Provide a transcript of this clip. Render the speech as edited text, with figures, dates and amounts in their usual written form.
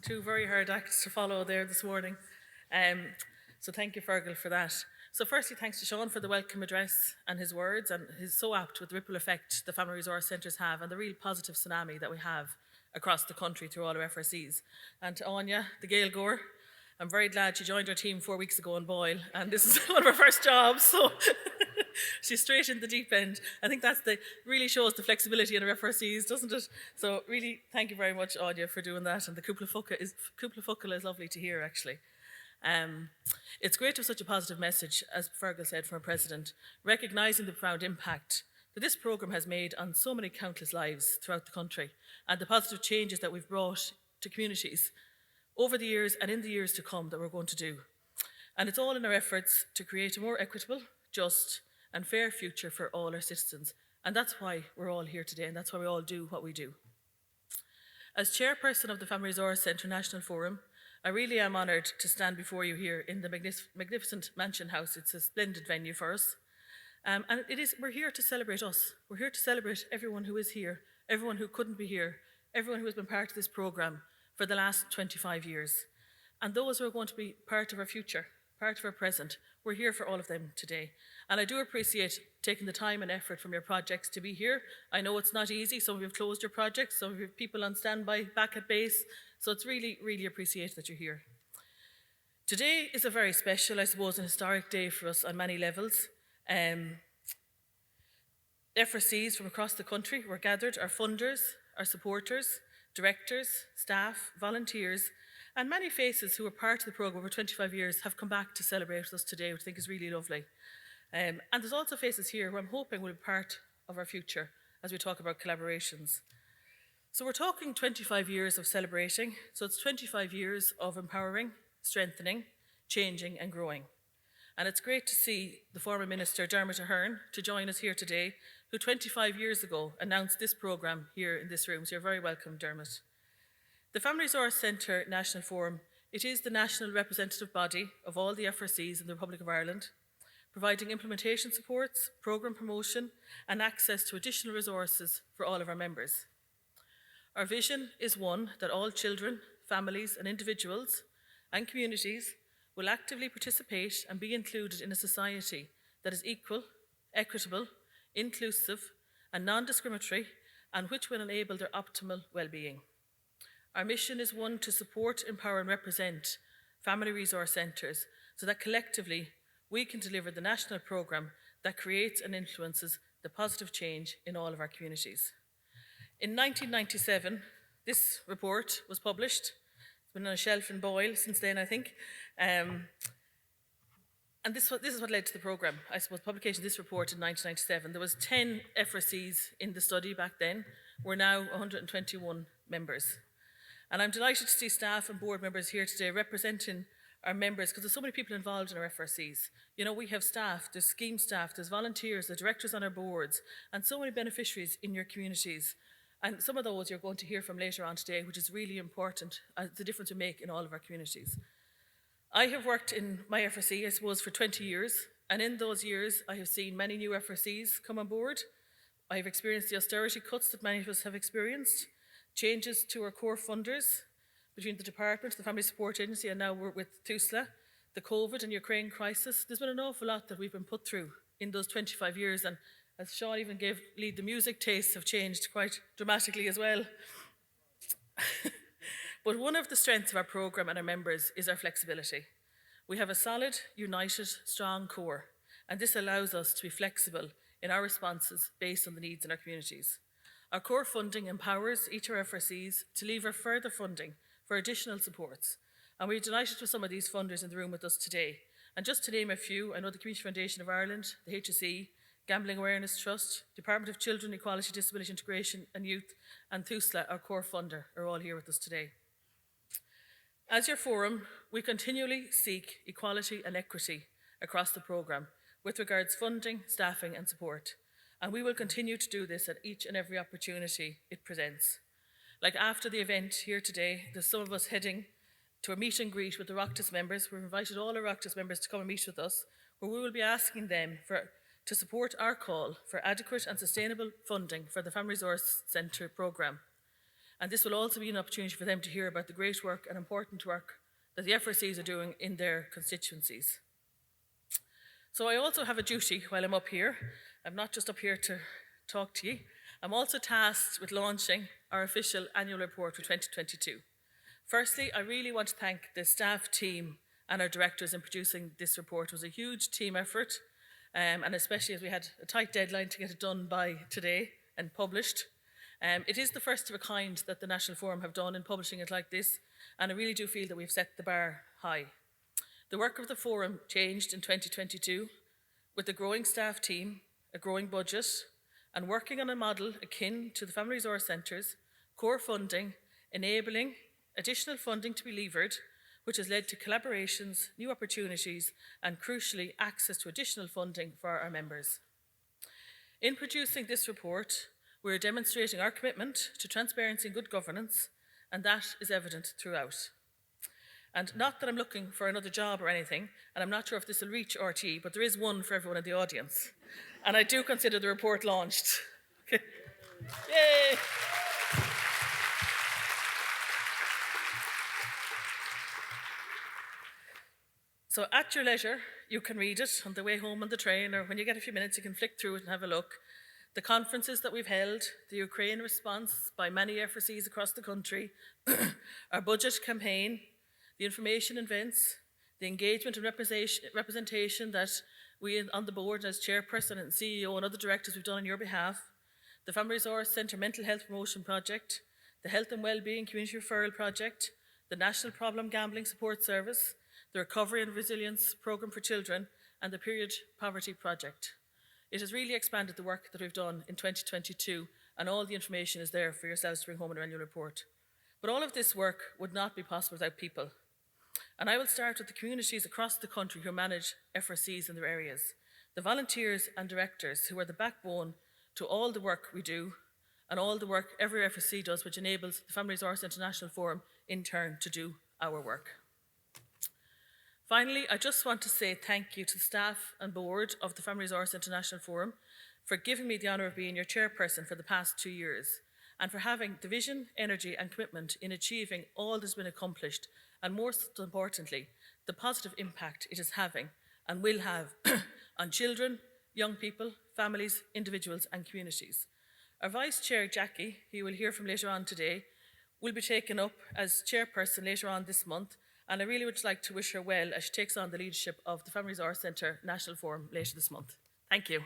Two very hard acts to follow there this morning. So thank you, Fergal, for that. So firstly, thanks to Sean for the welcome address and his words, and he's so apt with the ripple effect the family resource centres have and the real positive tsunami that we have across the country through all our FRCs. And to Anya, the Gael Gore, I'm very glad she joined our team 4 weeks ago in Boyle, and this is one of her first jobs, so she's straight in the deep end. I think really shows the flexibility in our FRCs, doesn't it? So really, thank you very much, Anya, for doing that, and the Cúpla Focail is lovely to hear, actually. It's great to have such a positive message, as Fergal said, from our President, recognising the profound impact that this programme has made on so many countless lives throughout the country, and the positive changes that we've brought to communities over the years and in the years to come that we're going to do. And it's all in our efforts to create a more equitable, just and fair future for all our citizens. And that's why we're all here today, and that's why we all do what we do. As chairperson of the Family Resource Centre National Forum, I really am honoured to stand before you here in the magnificent Mansion House. It's a splendid venue for us. And we're here to celebrate us. We're here to celebrate everyone who is here, everyone who couldn't be here, everyone who has been part of this programme for the last 25 years. And those who are going to be part of our future, part of our present, we're here for all of them today. And I do appreciate taking the time and effort from your projects to be here. I know it's not easy. Some of you have closed your projects, some of you have people on standby back at base. So it's really, really appreciated that you're here. Today is a very special, I suppose, and historic day for us on many levels. FRCs from across the country were gathered, our funders, our supporters, directors, staff, volunteers, and many faces who were part of the programme over 25 years have come back to celebrate with us today, which I think is really lovely. And there's also faces here who I'm hoping will be part of our future as we talk about collaborations. So we're talking 25 years of celebrating, so it's 25 years of empowering, strengthening, changing and growing. And it's great to see the former Minister Dermot Ahern to join us here today, who 25 years ago announced this programme here in this room. So you're very welcome, Dermot. The Family Resource Centre National Forum, it is the national representative body of all the FRCs in the Republic of Ireland, providing implementation supports, programme promotion and access to additional resources for all of our members. Our vision is one that all children, families and individuals and communities will actively participate and be included in a society that is equal, equitable, inclusive and non-discriminatory, and which will enable their optimal well-being. Our mission is one to support, empower and represent family resource centres so that collectively we can deliver the national programme that creates and influences the positive change in all of our communities. In 1997, this report was published. It's been on a shelf in Boyle since then, I think. And this is what led to the programme. I suppose publication of this report in 1997. There was 10 FRCs in the study back then. We're now 121 members. And I'm delighted to see staff and board members here today representing our members, because there's so many people involved in our FRCs. You know, we have staff, there's scheme staff, there's volunteers, there's directors on our boards, and so many beneficiaries in your communities. And some of those you're going to hear from later on today, which is really important, the difference we make in all of our communities. I have worked in my FRC, I suppose, for 20 years, and in those years I have seen many new FRCs come on board. I have experienced the austerity cuts that many of us have experienced, changes to our core funders between the department, the Family Support Agency, and now we're with TUSLA, the COVID and Ukraine crisis. There's been an awful lot that we've been put through in those 25 years, and as Sean even gave lead, the music tastes have changed quite dramatically as well. But one of the strengths of our programme and our members is our flexibility. We have a solid, united, strong core, and this allows us to be flexible in our responses based on the needs in our communities. Our core funding empowers each of our FRCs to lever further funding for additional supports, and we're delighted with some of these funders in the room with us today. And just to name a few, I know the Community Foundation of Ireland, the HSE, Gambling Awareness Trust, Department of Children, Equality, Disability Integration and Youth, and TUSLA, our core funder, are all here with us today. As your forum, we continually seek equality and equity across the programme with regards funding, staffing and support. And we will continue to do this at each and every opportunity it presents. Like after the event here today, there's some of us heading to a meet and greet with the Oireachtas members. We've invited all our Oireachtas members to come and meet with us, where we will be asking them to support our call for adequate and sustainable funding for the Family Resource Centre programme. And this will also be an opportunity for them to hear about the great work and important work that the FRCs are doing in their constituencies. So I also have a duty while I'm up here. I'm not just up here to talk to you. I'm also tasked with launching our official annual report for 2022. Firstly, I really want to thank the staff team and our directors in producing this report. It was a huge team effort, and especially as we had a tight deadline to get it done by today and published. It is the first of a kind that the National Forum have done in publishing it like this, and I really do feel that we've set the bar high. The work of the Forum changed in 2022 with a growing staff team, a growing budget, and working on a model akin to the Family Resource Centres, core funding, enabling additional funding to be levered, which has led to collaborations, new opportunities, and crucially, access to additional funding for our members. In producing this report, we're demonstrating our commitment to transparency and good governance, and that is evident throughout. And not that I'm looking for another job or anything, and I'm not sure if this will reach RT, but there is one for everyone in the audience. And I do consider the report launched. Okay. Yay! So at your leisure, you can read it on the way home on the train, or when you get a few minutes, you can flick through it and have a look. The conferences that we've held, the Ukraine response by many FRCs across the country, our budget campaign, the information events, the engagement and representation that we on the board as chairperson and CEO and other directors we've done on your behalf, the Family Resource Centre Mental Health Promotion Project, the Health and Wellbeing Community Referral Project, the National Problem Gambling Support Service, the Recovery and Resilience Programme for Children, and the Period Poverty Project. It has really expanded the work that we've done in 2022, and all the information is there for yourselves to bring home in our annual report. But all of this work would not be possible without people. And I will start with the communities across the country who manage FRCs in their areas, the volunteers and directors who are the backbone to all the work we do and all the work every FRC does, which enables the Family Resource International Forum in turn to do our work. Finally, I just want to say thank you to the staff and board of the Family Resource International Forum for giving me the honour of being your chairperson for the past 2 years, and for having the vision, energy and commitment in achieving all that's been accomplished, and most importantly, the positive impact it is having and will have on children, young people, families, individuals and communities. Our Vice Chair, Jackie, who you will hear from later on today, will be taken up as chairperson later on this month, and I really would like to wish her well as she takes on the leadership of the Family Resource Centre National Forum later this month. Thank you.